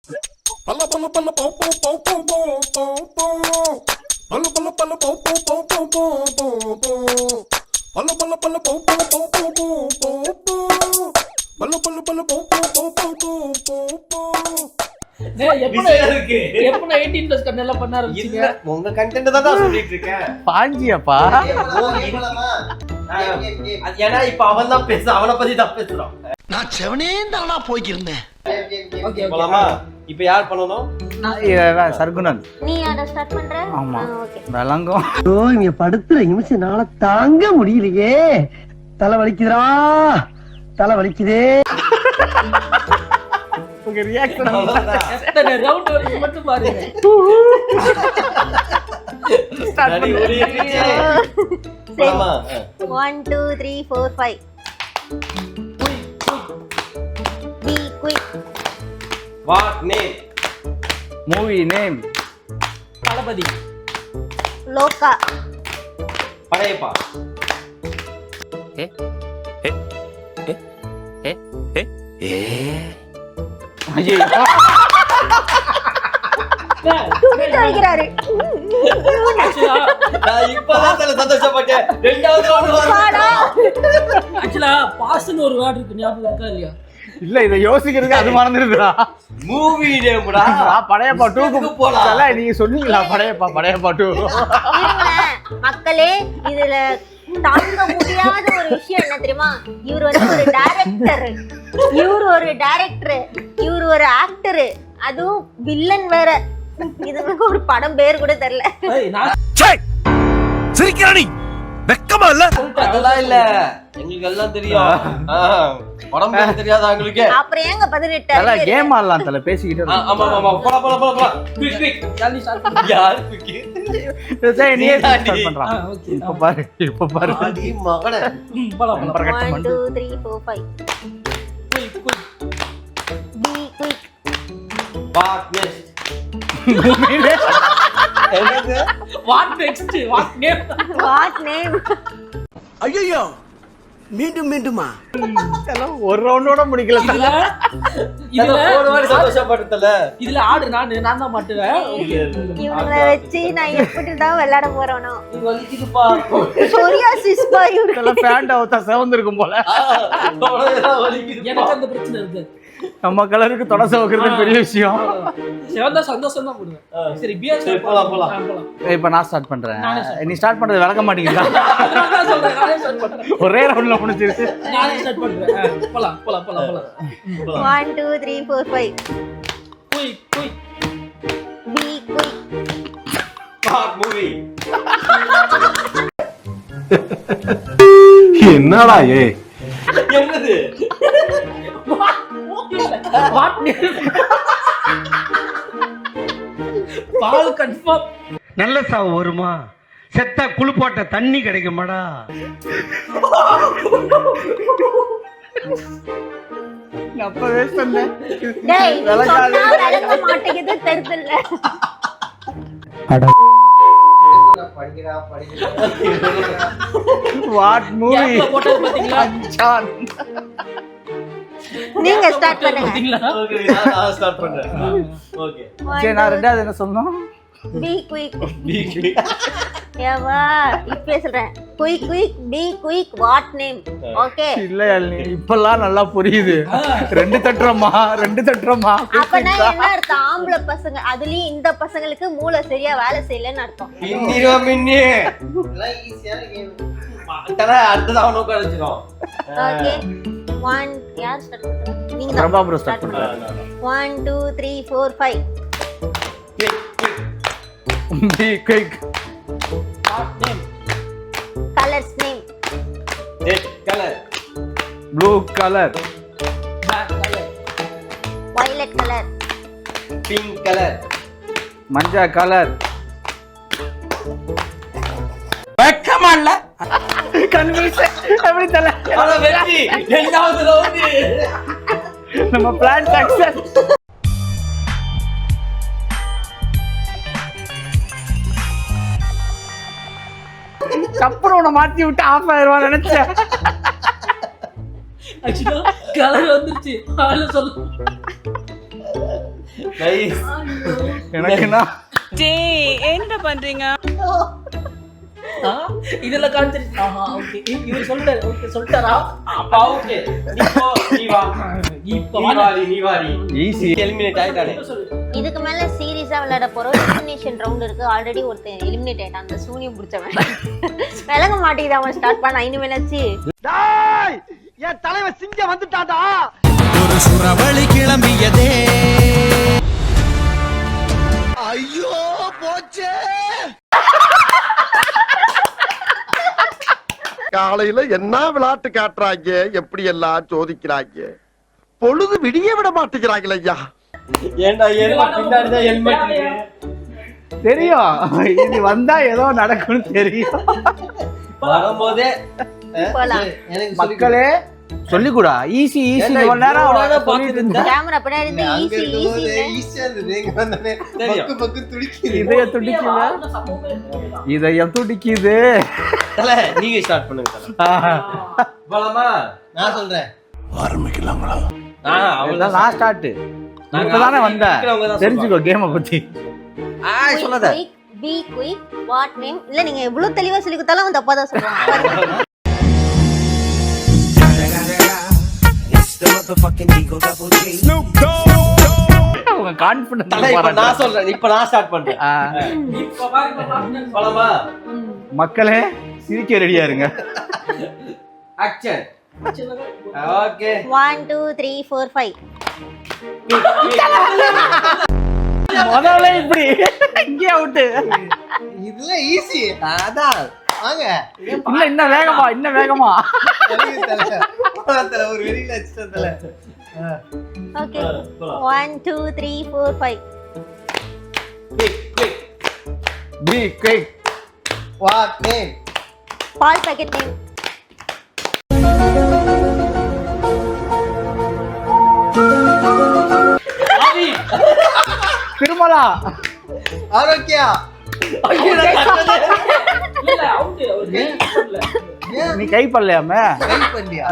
பல்ல பல்ல பல்ல போ போ போ போ போ போ போ பல்ல பல்ல பல்ல போ போ போ போ போ போ போ பல்ல பல்ல பல்ல போ போ போ போ போ போ போ பல்ல பல்ல பல்ல போ போ போ போ போ போ போ உங்க கண்டென்ட் தான் சொல்லிட்டு இருக்கேன். பாஞ்சியப்பா ஏன்னா இப்ப அவன் தான் பேச, அவனை பத்தி தான் பேசுறான். நான் செவனே தானா போய்க்கிருந்தேன். போலாமா? இப்ப யார் பண்ணணும்? சர்க்குணன். நீ அத ஸ்டார்ட் பண்ற? ஆமா. ஓகே. விளங்கும். ஓ இங்க படுத்துற நிமிஷம்னால தாங்க முடியலையே. தலை வலிக்குதுடா, தலை வலிக்குதே. உங்க ரியாக்ஷன் எத்தனை ரவுண்ட் வரைக்கும் மட்டும் பாருங்க. ஸ்டார்ட் பண்ணு. போலாமா? 1 2 3 4 5 Be quick. What name? Movie name. Thalapathy. Loka. Padayappa. துணி துவைக்கிறாரு. நான் இப்பதான் தல சந்தோஷப்பட்டேன். ரெண்டாவது round வாடா. ஆக்சுவலா பாஸ்னு ஒரு வேர்ட் இருக்கு, ஞாபகம் இருக்கா இல்லையா? இல்ல இத யோசிக்கிறதுக்கு அது மறந்துடுதுடா. மூவி நேம்டா. படையப்பா 2க்கு போலாம். நீங்க சொன்னீங்களா படையப்பா 2? இருங்களேன். மக்களே, இதுல தாங்க முடியாத ஒரு விஷயம் என்ன தெரியுமா? இவர் வந்து ஒரு டைரக்டர், இவர் ஒரு ஆக்டர், அதுவும் வில்லன் வேற. இதுக்கு ஒரு படம் பேர் கூட தெரியல. ஏய், நான் சிரிக்கிறானி வெக்கமா இல்ல? அதெல்லாம் இல்ல, எங்களுக்கு எல்லாம் தெரியும். படம் பேர் தெரியாதா உங்களுக்கு? அப்புறம் ஏங்க 18 கேம் ஆடலாம் தல பேசிக்கிட்டே. ஆமா ஆமா போலாம். குயிக் யாழி ஸ்டார்ட் பண்ணு. யார் குயிக்? நீயே ஸ்டார்ட் பண்றான். ஓகே. இப்ப பாரு அடி மகனே. போலாம். 1 2 3 4 5 quick. Be quick. What next? என்னது? What next? What name? What name? ஐயோ மீண்டுமா? ஒரு ரவுண்டோட முடிக்கல தல. இதுல ஒரு வாட்டி சந்தோஷப்படுத்தல. இதுல ஆடு நான் தான் மாட்டுவேன். இவங்களை வச்சு நான் எப்படி தான் விளையாட போறேனோ. இது வலிக்குதுப்பா. சொரியாசிஸ் பா இவரு. தல பேண்ட் அவுத்தா செவந்திருக்கும் போல. அவ்வளவுதான் வலிக்குது. எனக்கு அந்த பிரச்சனை இருக்கு. நம்ம கலருக்கு தொட சவக்கிறது பெரிய விஷயம். சிவந்தா சந்தோஷம் தான் போடுவேன். சரி பியர் சரி, போலாம். இப்ப நான் ஸ்டார்ட் பண்றேன். நானே start நீ ஸ்டார்ட் பண்றது விளக்க மாட்டீங்களா? அதனால தான் சொல்றேன், நானே ஸ்டார்ட் பண்றேன். ஒரே ரவுண்ட்ல முடிஞ்சிருச்சு. நானே ஸ்டார்ட் பண்றேன். போலாம். 1 2 3 4 5 quick. Be quick. What movie? என்னடா ஏ என்னது? What name? பால் கன்ஃபார்ம். நல்ல சாவு வருமா? செத்தா குளிப்பாட்ட தண்ணி கிடைக்குமாடா? அப்பவே சொன்னேன். டேய், நீ சொன்னா விளங்க மாட்டேங்குது தெரியல. What movie? கேப்ல போட்டது பாத்தீங்களா? சான். நீங்க ஸ்டார்ட் பண்ணுங்க. பாத்தீங்களா? ஓகே, நான் ஸ்டார்ட் பண்றேன். ஓகே. சரி நான் ரெண்டாவது என்ன சொன்னோம்? Be quick. ஏவா இப்ப சொல்றேன். Quick. Be quick. What name? Okay. இல்ல யாழினி இப்பெல்லாம் நல்லா புரியுது. ரெண்டு தட்டுறமா. அப்பனா என்ன அர்த்தம்? ஆம்பளை பசங்க அதுலயும் இந்த பசங்களுக்கு மூளை சரியா வேலை செய்யலன்னு அர்த்தம். மின்னி எல்லாம் ஈஸியான கேம். மாட்டறா அடுத்து அவனோ கழிச்சிரோம். ஓகே. 1 யார் ஸ்டார்ட் பண்றா? நீங்க தான். பிரபா ப்ரோ ஸ்டார்ட் பண்றாரு. 1 2 3 4 5 Be quick. What name? Colors name. Red colour. Blue color. Black color. Violet color. Pink colour. மஞ்சா கலர். வெக்கமா இல்ல? கன்ஃபியூஸ் எப்படி தல? அட வெற்றி. இரண்டாவது ரவுண்ட். நம்ம பிளான் சக்சஸ். அப்புறம் உன்னை மாத்தி விட்டு ஆஃப் ஆயிருவா நினைச்சேன். ஆக்சுவலா கலர் வந்துருச்சு. ஆளு சொல்லு. நைஸ். எனக்குன்னா என்ன பண்றீங்க? இதெல்லாம் காமிச்சிருச்சு. ஆஹா, okay. இவர் சொல்லிட்டாரு. Okay, சொல்லிட்டாரா? அப்பா ஓகே. நீ போ, நீ வா. இப்ப நீ வாடி. ஈஸி. எலிமினேட் ஆயிட்டானே. இதுக்கு மேல சீரியஸா விளையாட போறோம். எலிமினேஷன் ரவுண்ட் இருக்கு. ஆல்ரெடி ஒருத்தன் எலிமினேட் ஆயிட்டான். அந்த சூனியம் பிடிச்சவன் விலக மாட்டேங்குது. அவன் ஸ்டார்ட் பண்ண 5 நிமிஷாச்சு. டேய் என் தலைவன் சிங்கம் வந்துட்டாடா. ஒரு சுறவழி கிளம்பியதே. ஐயோ போச்சே. காலையில என்ன விளையாட்டு காட்டுறாங்க, எப்படி எல்லாம் சோதிக்கிறாங்க. பொழுது விடிய விட மாட்டேங்கிறாங்களே ஐயா. ஏன்டா எல்லாம் பின்னாடி தான் ஹெல்மெட் இருக்கு. தெரியும், இது வந்தா ஏதோ நடக்கும்னு தெரியும். வரும்போதே போலாம். எனக்கு மக்களே சொல்லிக்கூடா ஈஸி ஈஸி. ஏன்டா இவ்வளவு நேரம் இவ்வளவு சொல்லிட்டு இருந்தேன். கேமரா பின்னாடி இருந்து ஈஸி ஈஸி. இதயம் துடிக்குது, இதயம் துடிக்குது. தல நீங்க ஸ்டார்ட் பண்ணுங்க தல. போலாமா? நான் சொல்றேன். ஆரம்பிக்கலாங்களா? அவ்வளவுதான், நான் ஸ்டார்ட். இப்பதானே வந்தேன், தெரிஞ்சுக்கோ கேமை பத்தி. சொல்லாத. B quick what name. இல்ல நீங்க எவ்வளவு தெளிவா சொல்லி கொடுத்தாலும் அவன் தப்பா தான் சொல்றான். அவங்க கான்ஃபிடன்ஸ் தல இப்ப நான் சொல்றேன். இப்ப நான் ஸ்டார்ட் பண்றேன். இப்ப பாருங்க. போலாமா? மக்களே சிரிக்க ரெடியா இருங்க. ஆக்சன். ஓகே. 1 2 3 4 5. முதல்ல இப்படி இங்கே அவுட். இதுல ஈஸி. அதான் வாங்க. இன்னும் வேகமா, இன்னும் வேகமா. தல ஒரு வெளியில அடிச்சதல. Okay 1 2 3 4 5. Quick. Be quick. What name? பால் பாக்கெட் நேம். திருமலா. ஆரோக்கியா. இல்ல அவுட். ஒரு கை பண்ணல. நீ கை பண்ணலையாமே? கை பண்ணியா?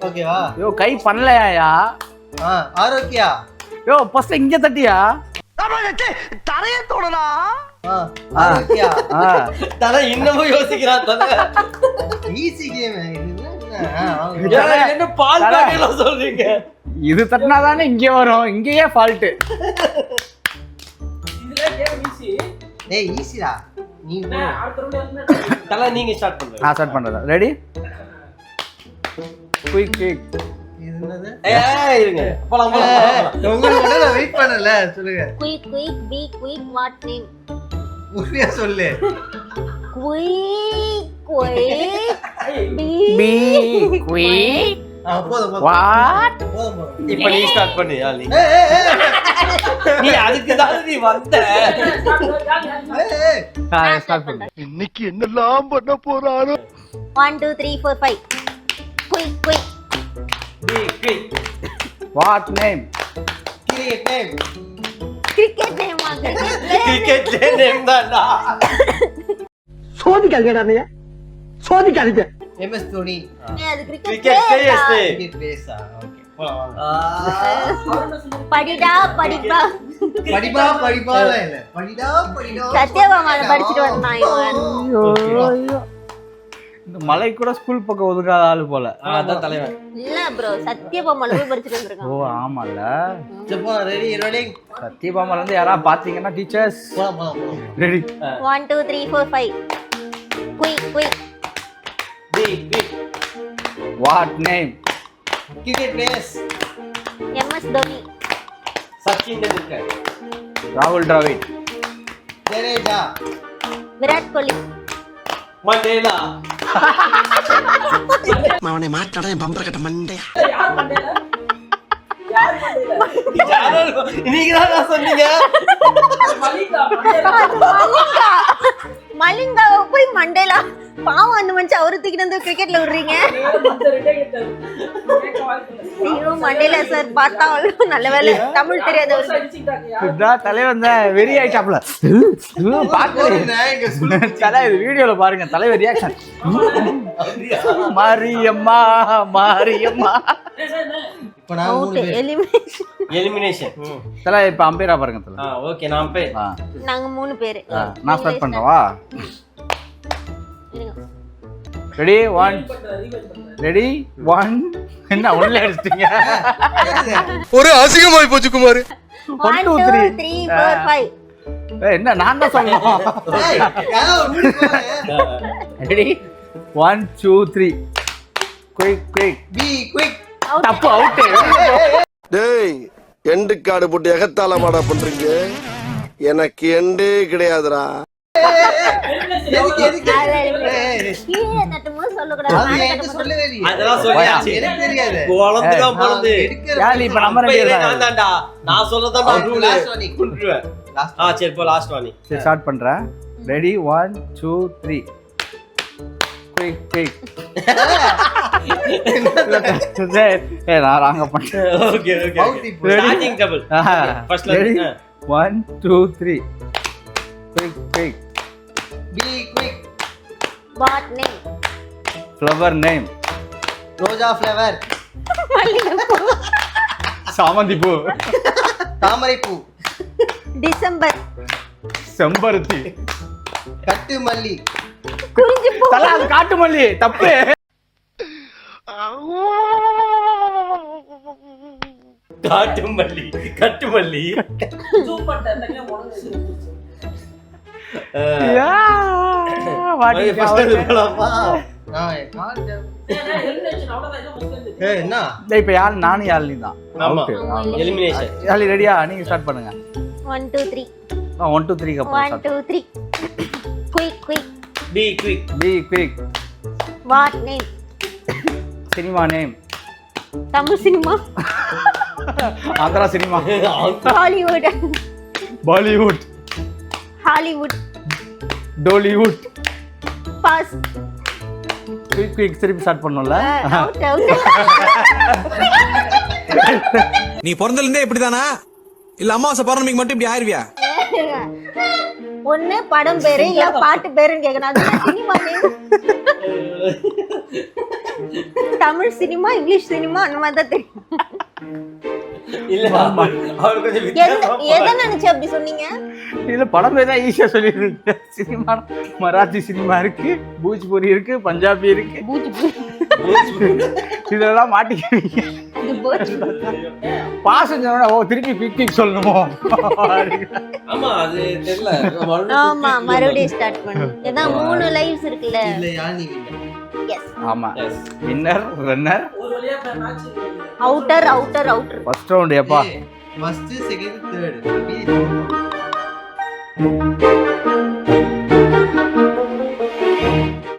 ஓகேவா? யோ கை பண்ணலையா? ஆரோக்கியா. யோ ஃபர்ஸ்ட் இங்க தட்டியா? தரைய தொடடா. ஆரோக்கியா. தல இன்னமும் யோசிக்கிறான் தல. ஈஸி கேம் இது. என்ன பால் பாக்கெட்ல சொல்றீங்க? இது தட்டினாதானே இங்க வரும். இங்கேயே ஃபால்ட். இதுல கேம் ஈஸி. டேய் ஈஸிடா. நீ அடுத்த ரவுண்ட் தல நீங்க ஸ்டார்ட் பண்ணுங்க. நான் ஸ்டார்ட் பண்றேன். ரெடி? Quick quick. இது என்னது? இருங்க. போலாம். உங்களுக்கு நான் வெயிட் பண்ணல. சொல்லுங்க. Quick quick be quick what name. உண்மையா சொல்லு. குயிக் குயிக் பி குயிக் போதும். வாட். இப்போ நீ ஸ்டார்ட் பண்ணு. நீ அதுக்கு தான் நீ வந்த. ஸ்டார்ட் பண்ணு. இன்னைக்கு என்னெல்லாம் பண்ண போறாரோ. 1 2 3 4 5. Quick quick quick. What name? Cricket name. Cricket name. Cricket name தான்டா. சோதிக்காதீங்கடா நீ. சோதிக்காதீங்க. எம்எஸ் தோனி. அது கிரிக்கெட் கிரிக்கெட் பிளேயர். கிரிக்கெட் பேஸா? ஓகே. போலாம். படிடா படிப்பா. படிப்பா இல்ல. படிடா. சத்யபாமால படிச்சிட்டு வந்தான் இவன். ஐயோ. இந்த மலை கூட ஸ்கூல் பக்கம் ஒதுக்காத ஆளு போல. அதான் தலைவன். இல்ல ப்ரோ, சத்யபாமால போய் படிச்சிட்டு வந்திருக்கான். ஓ ஆமால. சரி போலாம். Ready rolling. சத்யபாமால இருந்து யாராவது பாத்தீங்கன்னா டீச்சர்ஸ் போலாம். Ready. 1 2 3 4 5. Quick quick quick. What name? Cricket base. MS Dhoni. Sachin Tendulkar. ராகுல் டிராவிட். ஜடேஜா. விராட் கோலி. மண்டேலா. அவனை மாட்டாடா என் பம்பர கட்ட மண்டையா. யார் பண்ணல? யார் பண்ணல? நீங்க தான் சொன்னீங்க. மலிகா. மலிங்காவை போய் மண்டேலா. பாவம் அந்த மனுஷன் அவரு தூக்கிட்டு வந்து கிரிக்கெட்ல விடுறீங்க. ஐயோ மண்டேலா சார் பார்த்தா நல்ல வேலை தமிழ் தெரியாதவருக்கு. இதான் தலைவன் தான் வெறி ஆயிட்டாப்ல. தலை இது வீடியோல பாருங்க தலைவர் ரியாக்ஷன். மாரியம்மா மாரியம்மா. இப்ப நான் அவுட் எலிமினேஷன் தல இப்ப அம்பையரா பாருங்க தல. ஓகே நான் போய் நாங்க 3 பேரு நான் ஸ்டார்ட் பண்றவா? ரெடி 1 ரெடி 1 என்ன ஒண்ணே அடிச்சிட்டீங்க. ஒரு அசிங்கமாய் போச்சு குமார். 1 2 3 4 5 என்ன நான் தான் சொல்லணும். ரெடி 1 2 3 குயிக் பி குயிக் தப்பு அவுட். டேய் எண்டு கார்டு போட்டு எகத்தால மாடா பண்றீங்க. எனக்கு எண்டே கிடையாதுடா. கீழே தட்டுமோ சொல்லக்கூடாது. அதெல்லாம் சொல்லியாச்சு. எனக்கு தெரியாது. குழந்தைதான் பொறுத்து. யாரு இப்ப நம்ம ரெண்டு பேரும் நான் தான்டா. நான் சொல்லறதா ரூல். குடுறேன். சரி போ லாஸ்ட் வாணி. சரி ஸ்டார்ட் பண்றேன். ரெடி 1 2 3 குயிக் நான் ராங்க பண்ணேன். Okay starting double. First ready 1 2 3 quick be quick what name? Flower name Roja flower சாமந்தி பூ தாமரை பூ டிசம்பர் செம்பருத்தி கட்டு மல்லி குறிஞ்சி பூ தல அது காட்டு மல்லி தப்பு. கட்டு மல்லி சூப்பர் டென்னிங்க உனக்கு வாடி ஃபர்ஸ்ட் போலாமா? என்ன இப்ப யார் நானும் யாழ்னி தான். ஆமா எலிமினேஷன். யாழ்னி ரெடியா? நீங்க ஸ்டார்ட் பண்ணுங்க. 1 2 3 1 2 3 அப்புறம் 1 2 3 quick be quick be quick what name? Cinema name Tamil cinema Andhra cinema Hollywood Bollywood Hollywood Tollywood boss quick திருப்பி ஸ்டார்ட் பண்ணோம்ல. அவுட் நீ பிறந்தல இருந்தே இப்படிதானா இல்ல அமாவாசை பௌர்ணமிக்கு மட்டும் இப்படி ஆயிருவியா? ஒண்ணு படம் பேரு இல்ல பாட்டு பேருன்னு கேட்கணும். அது cinema name. Tamil cinema English cinema அந்த மாதிரி தான் தெரியும். இல்ல அவர் கொஞ்சம் வித்தியாசமா எதை நினைச்சு அப்படி சொன்னீங்க? இதுல படம் பேர் தான் ஈஸியா சொல்லிடுறீங்க. சினிமா மராத்தி சினிமா இருக்கு, பூஜ்பூரி இருக்கு, பஞ்சாபி இருக்கு, இதெல்லாம் மாட்டிக்கிறீங்க. பாசஞ்சரோட ஓ திருப்பி குயிக் சொல்லணுமோ? ஆமா அது தெரியல. ஆமா மறுபடியும் ஸ்டார்ட் பண்ணு. ஏதான் 3 லைவ்ஸ் இருக்குல்ல. இல்ல யானி எஸ் ஆமா வின்னர் ரன்னர் ஒரு வழியா மேட்ச் அவுட்டர் ஃபர்ஸ்ட் ரவுண்ட் ஏப்பா. First second third